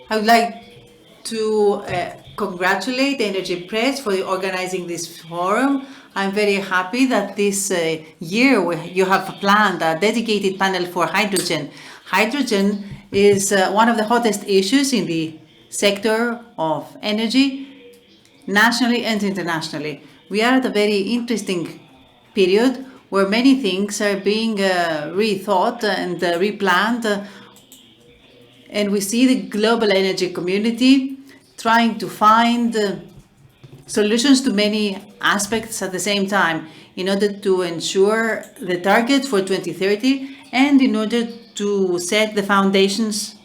I would like to congratulate the Energy Press for organizing this forum. I'm very happy that this year you have planned a dedicated panel for hydrogen. Hydrogen is one of the hottest issues in the sector of energy, nationally and internationally. We are at a very interesting period where many things are being rethought and replanned, and we see the global energy community trying to find solutions to many aspects at the same time in order to ensure the target for 2030 and in order to set the foundations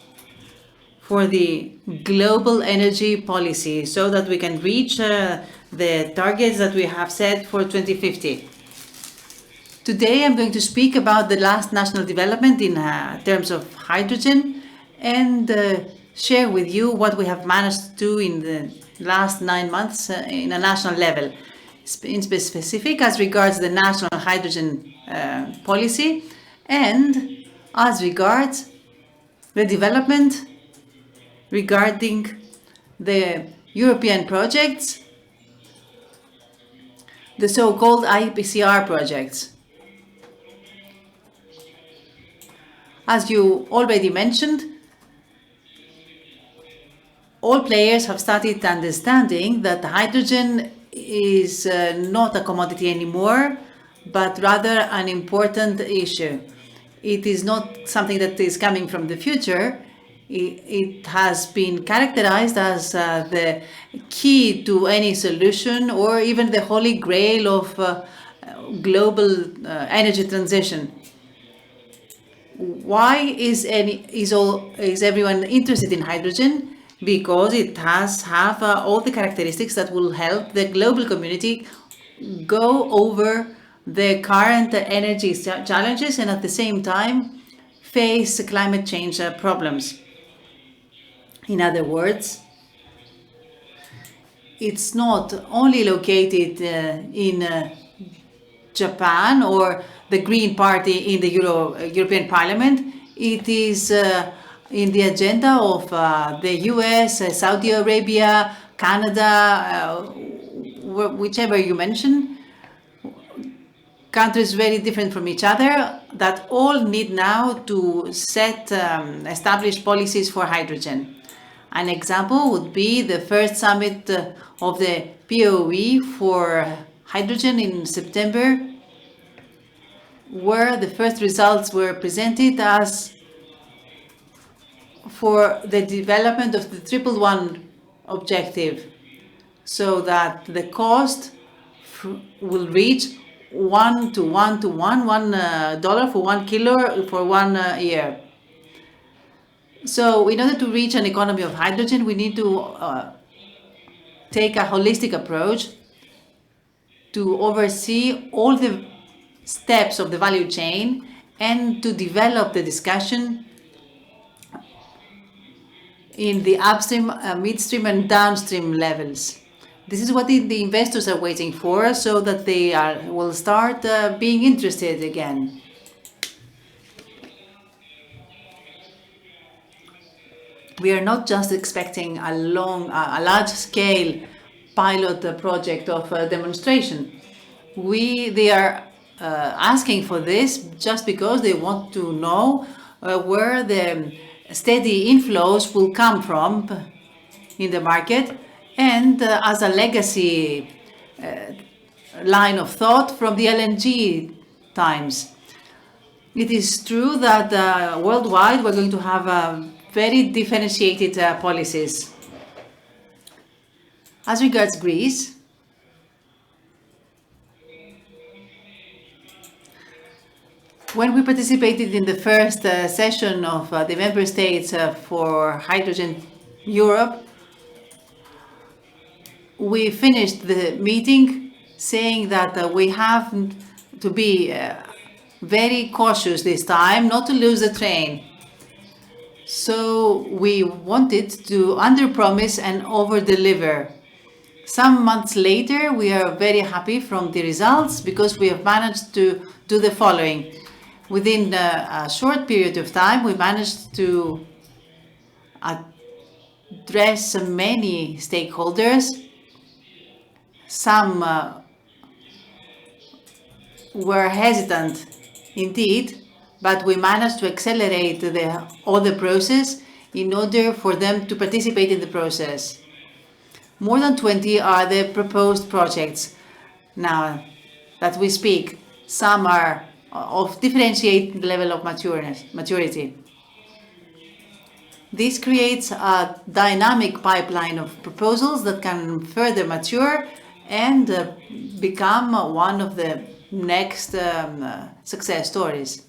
for the global energy policy so that we can reach the targets that we have set for 2050. Today I'm going to speak about the last national development in terms of hydrogen and share with you what we have managed to do in the last 9 months in a national level. In specific as regards the national hydrogen policy and as regards the development regarding the European projects, the so-called IPCR projects. As you already mentioned, all players have started understanding that hydrogen is not a commodity anymore, but rather an important issue. It is not something that is coming from the future. It has been characterized as the key to any solution or even the holy grail of global energy transition. Why is everyone interested in hydrogen? Because it have all the characteristics that will help the global community go over the current energy challenges and at the same time face climate change problems. In other words, it's not only located in Japan or the Green Party in the European Parliament, it is in the agenda of the US, Saudi Arabia, Canada, whichever you mention, countries very different from each other that all need now to set established policies for hydrogen. An example would be the first summit of the POE for hydrogen in September, where the first results were presented as for the development of the 111 objective, so that the cost will reach $1 for 1 kilo for 1 year. So in order to reach an economy of hydrogen, we need to take a holistic approach to oversee all the steps of the value chain and to develop the discussion in the upstream, midstream and downstream levels. This is what the investors are waiting for, so that they will start being interested again. We are not just expecting a large-scale pilot project of demonstration. They are asking for this just because they want to know where the steady inflows will come from in the market, and as a legacy line of thought from the LNG times. It is true that worldwide we're going to have very differentiated policies. As regards Greece, when we participated in the first session of the member states for Hydrogen Europe, we finished the meeting saying that we have to be very cautious this time, not to lose the train. So we wanted to under-promise and over-deliver. Some months later, we are very happy from the results because we have managed to do the following. Within a short period of time, we managed to address many stakeholders. Some were hesitant indeed, but we managed to accelerate all the process in order for them to participate in the process. More than 20 are the proposed projects now that we speak. Some are of differentiated level of maturity. This creates a dynamic pipeline of proposals that can further mature and become one of the next success stories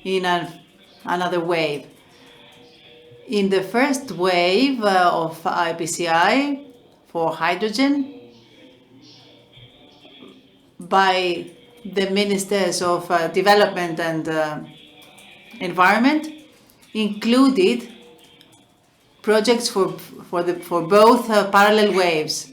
in another wave. In the first wave of IPCI for hydrogen, by the Ministers of Development and Environment, included projects for both parallel waves,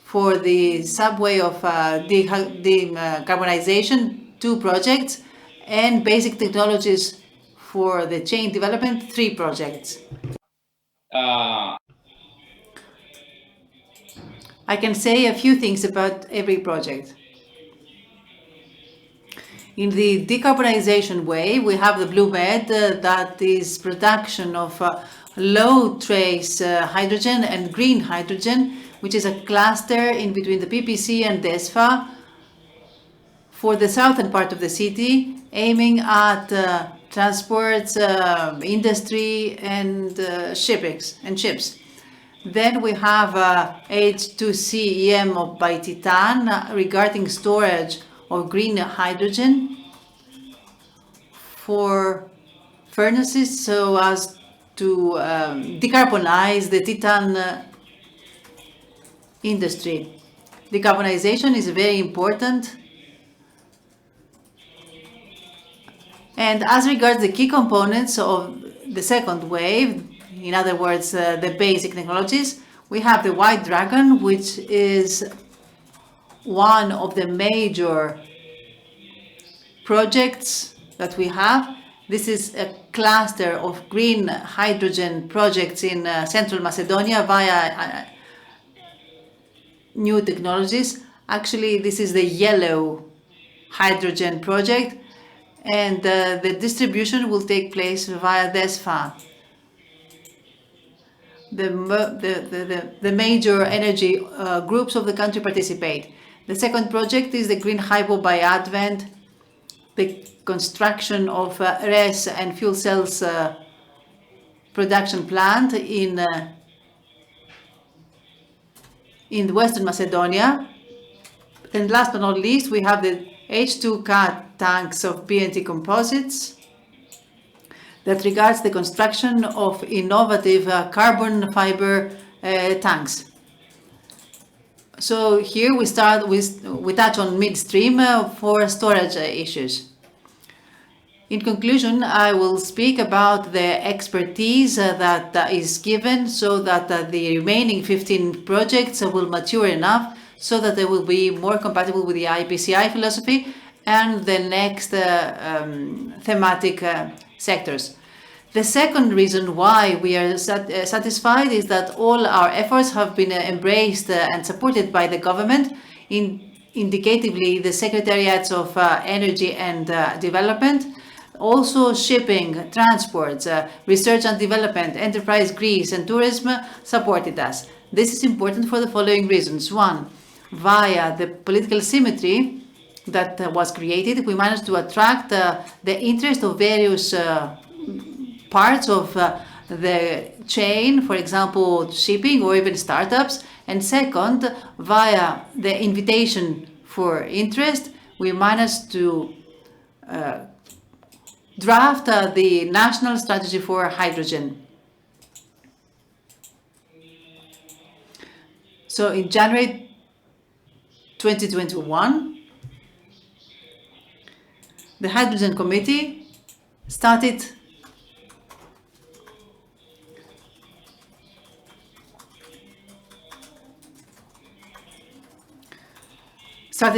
for the subway of decarbonization, 2 projects, and basic technologies for the chain development, 3 projects. I can say a few things about every project. In the decarbonization way, we have the Blue Med, that is production of low trace hydrogen and green hydrogen, which is a cluster in between the PPC and DESFA for the southern part of the city, aiming at transports, industry, and ships. Then we have H2C EM by Titan regarding storage of green hydrogen for furnaces so as to decarbonize the Titan industry. Decarbonization is very important. And as regards the key components of the second wave, in other words, the basic technologies, we have the White Dragon, which is one of the major projects that we have. This is a cluster of green hydrogen projects in Central Macedonia via new technologies. Actually, this is the yellow hydrogen project, and the distribution will take place via DESFA. The major energy groups of the country participate. The second project is the Green Hypo by Advent, the construction of RES and fuel cells production plant in Western Macedonia. And last but not least, we have the H2K tanks of BNT Composites that regards the construction of innovative carbon fiber tanks. So here we touch on midstream for storage issues. In conclusion, I will speak about the expertise that is given so that the remaining 15 projects will mature enough so that they will be more compatible with the IPCI philosophy and the next thematic sectors. The second reason why we are satisfied is that all our efforts have been embraced and supported by the government. Indicatively, the Secretariats of Energy and Development, also shipping, transports, research and development, enterprise Greece and tourism supported us. This is important for the following reasons. One, via the political symmetry that was created, we managed to attract the interest of various parts of the chain, for example, shipping or even startups. And second, via the invitation for interest, we managed to draft the national strategy for hydrogen. So in January 2021, the Hydrogen Committee started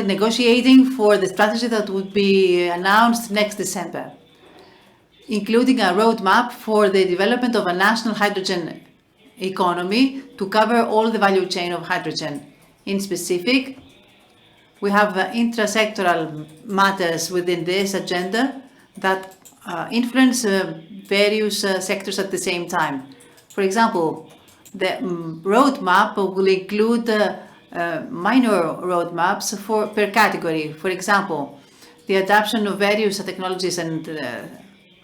negotiating for the strategy that would be announced next December, including a roadmap for the development of a national hydrogen economy to cover all the value chain of hydrogen. In specific, we have intra-sectoral matters within this agenda that influence various sectors at the same time. For example, the roadmap will include minor roadmaps per category. For example, the adoption of various technologies and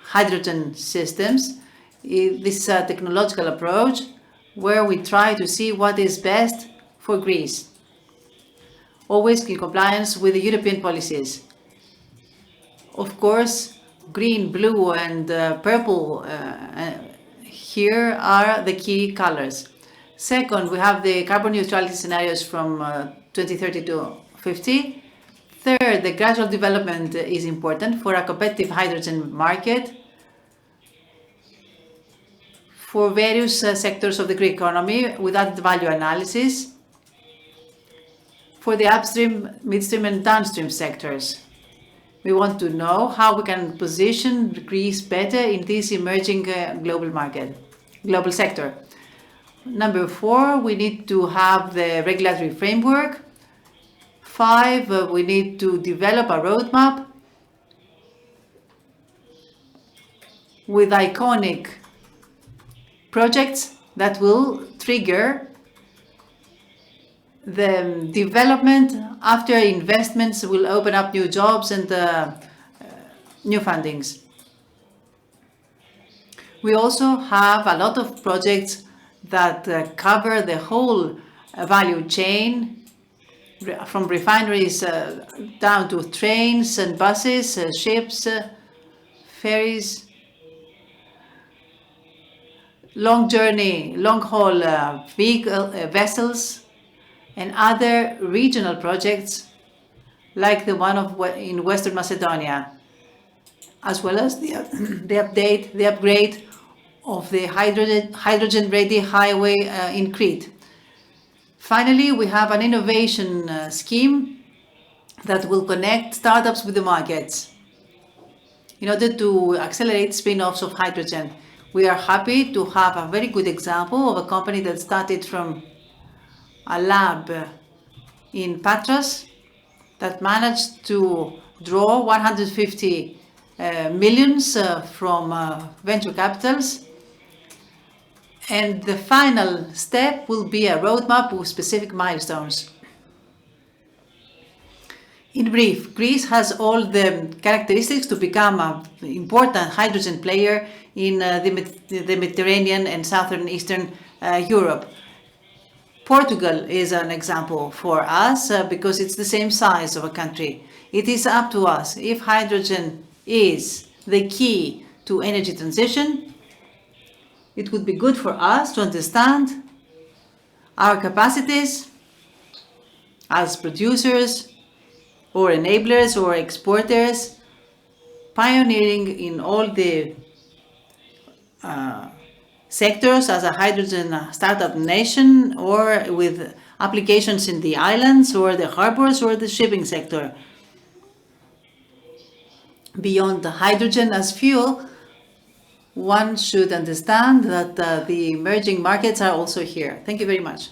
hydrogen systems. This is a technological approach where we try to see what is best for Greece, always in compliance with the European policies. Of course, green, blue, and purple here are the key colors. Second, we have the carbon neutrality scenarios from 2030 to 50. Third, the gradual development is important for a competitive hydrogen market for various sectors of the Greek economy without value analysis, for the upstream, midstream, and downstream sectors. We want to know how we can position Greece better in this emerging global sector. Number 4, we need to have the regulatory framework. 5, we need to develop a roadmap with iconic projects that will trigger the development after investments will open up new jobs and new fundings. We also have a lot of projects that cover the whole value chain, from refineries down to trains and buses, ships, ferries, long-haul vessels, and other regional projects like the one in Western Macedonia, as well as the upgrade of the hydrogen-ready highway in Crete. Finally, we have an innovation scheme that will connect startups with the markets in order to accelerate spin-offs of hydrogen. We are happy to have a very good example of a company that started from a lab in Patras that managed to draw 150 millions from venture capitals. And the final step will be a roadmap with specific milestones. In brief, Greece has all the characteristics to become an important hydrogen player in the Mediterranean and Southern Eastern Europe. Portugal is an example for us because it's the same size of a country. It is up to us. If hydrogen is the key to energy transition, it would be good for us to understand our capacities as producers or enablers or exporters, pioneering in all the sectors as a hydrogen startup nation, or with applications in the islands or the harbors or the shipping sector. Beyond the hydrogen as fuel, one should understand that the emerging markets are also here. Thank you very much.